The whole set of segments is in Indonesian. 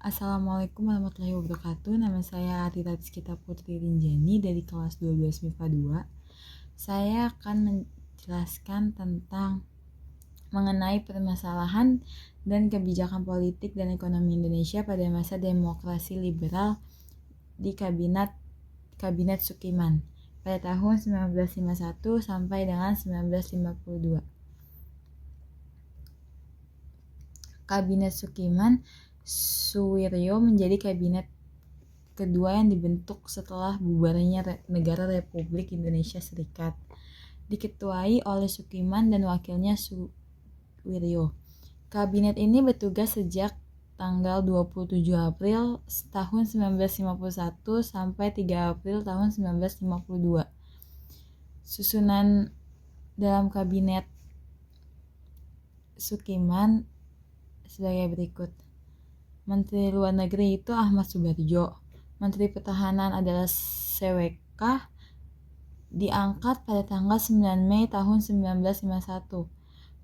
Assalamualaikum warahmatullahi wabarakatuh. Nama saya Atita Rizkita Putri Rinjani dari kelas 12 MIPA 2. Saya akan menjelaskan tentang mengenai permasalahan dan kebijakan politik dan ekonomi Indonesia pada masa demokrasi liberal di Kabinet Sukiman pada tahun 1951 sampai dengan 1952. Kabinet Sukiman Suwiryo menjadi kabinet kedua yang dibentuk setelah bubarnya negara Republik Indonesia Serikat. Diketuai oleh Sukiman dan wakilnya Suwiryo. Kabinet ini bertugas sejak tanggal 27 April tahun 1951 sampai 3 April tahun 1952. Susunan dalam kabinet Sukiman sebagai berikut. Menteri Luar Negeri itu Ahmad Subardjo. Menteri Pertahanan adalah SWK, diangkat pada tanggal 9 Mei tahun 1951.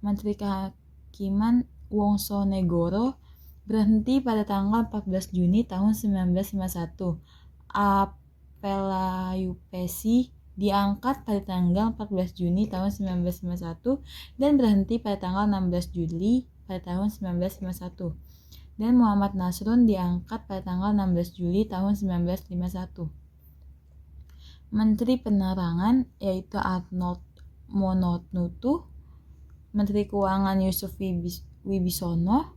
Menteri Kehakiman Wongsonegoro berhenti pada tanggal 14 Juni tahun 1951. Apelayupesi diangkat pada tanggal 14 Juni tahun 1951 dan berhenti pada tanggal 16 Juli pada tahun 1951. Dan Muhammad Nasrun diangkat pada tanggal 16 Juli tahun 1951. Menteri Penerangan yaitu Arnold Monotnutu, Menteri Keuangan Yusuf Wibisono,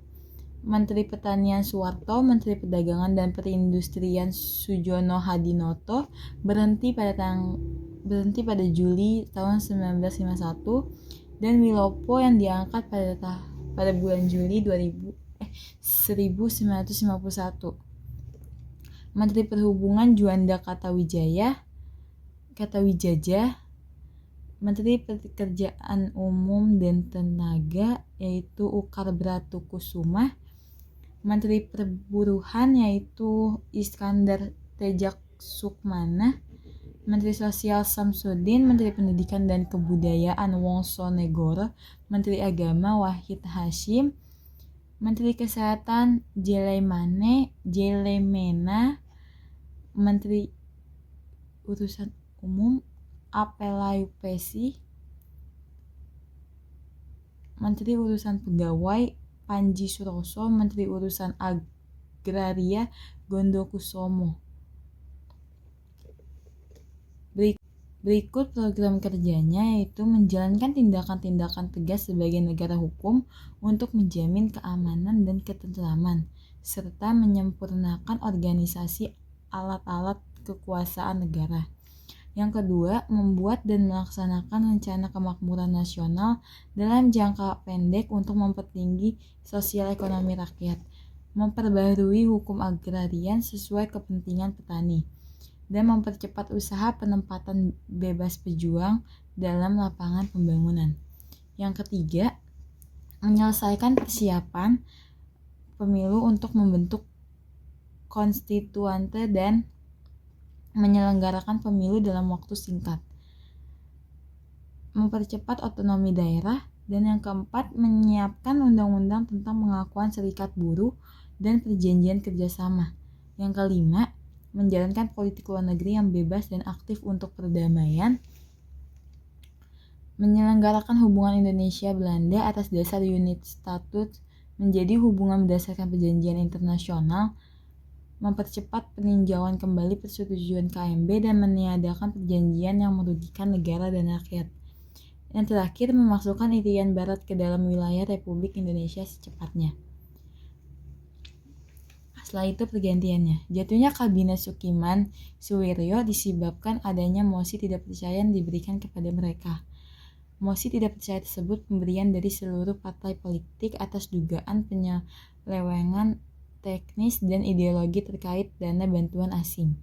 Menteri Pertanian Suwarto, Menteri Perdagangan dan Perindustrian Sujono Hadinoto berhenti pada Juli tahun 1951, dan Wilopo yang diangkat pada bulan Juli 1951. Menteri Perhubungan Juanda Katawijaya, Menteri Pekerjaan Umum dan Tenaga yaitu Ukar Bratukusuma, Menteri Perburuhan yaitu Iskandar Tejak Sukmana, Menteri Sosial Samsudin, Menteri Pendidikan dan Kebudayaan Wongsonegoro, Menteri Agama Wahid Hasyim, Menteri Kesehatan Jelemena, Menteri Urusan Umum Apelayupesi, Menteri Urusan Pegawai Panji Suroso, Menteri Urusan Agraria Gondokusomo. Berikut program kerjanya yaitu menjalankan tindakan-tindakan tegas sebagai negara hukum untuk menjamin keamanan dan ketentraman, serta menyempurnakan organisasi alat-alat kekuasaan negara. Yang kedua, membuat dan melaksanakan rencana kemakmuran nasional dalam jangka pendek untuk mempertinggi sosial ekonomi rakyat, memperbaharui hukum agrarian sesuai kepentingan petani, dan mempercepat usaha penempatan bebas pejuang dalam lapangan pembangunan. Yang ketiga, menyelesaikan persiapan pemilu untuk membentuk konstituante dan menyelenggarakan pemilu dalam waktu singkat. Mempercepat otonomi daerah. Dan yang keempat, menyiapkan undang-undang tentang pengakuan serikat buruh dan perjanjian kerjasama. Yang kelima, menjalankan politik luar negeri yang bebas dan aktif untuk perdamaian, menyelenggarakan hubungan Indonesia-Belanda atas dasar Unit Statute menjadi hubungan berdasarkan perjanjian internasional, mempercepat peninjauan kembali persetujuan KMB dan meniadakan perjanjian yang merugikan negara dan rakyat. Yang terakhir, memasukkan Irian Barat ke dalam wilayah Republik Indonesia secepatnya. Setelah itu pergantiannya. Jatuhnya Kabinet Sukiman Suwiryo disebabkan adanya mosi tidak percaya yang diberikan kepada mereka. Mosi tidak percaya tersebut pemberian dari seluruh partai politik atas dugaan penyelewengan teknis dan ideologi terkait dana bantuan asing.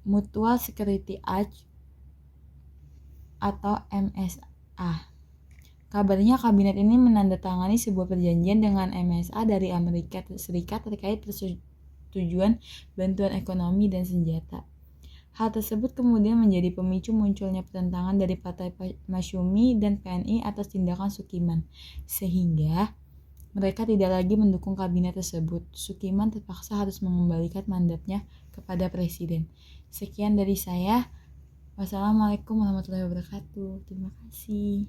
Mutual Security Act atau MSA. Kabarnya kabinet ini menandatangani sebuah perjanjian dengan MSA dari Amerika Serikat terkait persetujuan bantuan ekonomi dan senjata. Hal tersebut kemudian menjadi pemicu munculnya pertentangan dari Partai Masyumi dan PNI atas tindakan Sukiman, sehingga Mereka tidak lagi mendukung kabinet tersebut. Sukiman terpaksa harus mengembalikan mandatnya kepada presiden. Sekian dari saya. Wassalamualaikum warahmatullahi wabarakatuh. Terima kasih.